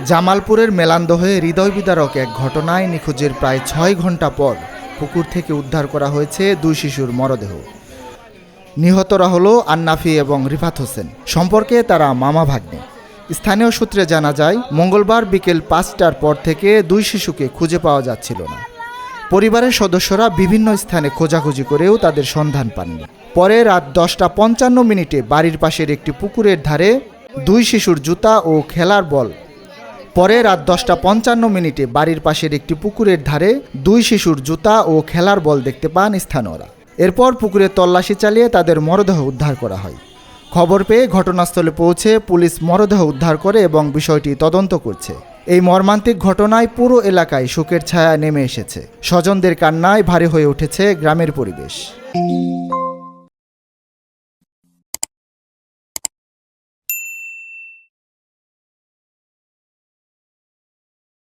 জামালপুরের মেলান্দহে হৃদয় বিদারক এক ঘটনায় নিখোঁজের প্রায় ৬ ঘন্টা পর পুকুর থেকে উদ্ধার করা হয়েছে ২ শিশুর মরদেহ। নিহতরা হলো আন্নাফি এবং রিফাত হোসেন। সম্পর্কে তারা মামা ভাগ্নে। স্থানীয় সূত্রে জানা যায়, মঙ্গলবার বিকেল ৫টার পর থেকে ২ শিশুকে খুঁজে পাওয়া যাচ্ছিল না। পরিবারের সদস্যরা বিভিন্ন স্থানে খোঁজাখুঁজি করেও তাদের সন্ধান পাননি। পরে রাত ১০টা ৫৫ বাড়ির পাশের একটি পুকুরের ধারে ২ শিশুর জুতা ও খেলার বল বাড়ির পাশের একটি পুকুরের ধারে ২ শিশুর জুতা ও খেলার বল দেখতে পান স্থানীয়রা। এরপর পুকুরে তল্লাশি চালিয়ে তাদের মরদেহ উদ্ধার করা হয়। খবর পেয়ে ঘটনাস্থলে পৌঁছে পুলিশ মরদেহ উদ্ধার করে এবং বিষয়টি তদন্ত করছে। এই মর্মান্তিক ঘটনায় পুরো এলাকায় শোকের ছায়া নেমে এসেছে। স্বজনদের কান্নায় ভারী হয়ে উঠেছে গ্রামের পরিবেশ।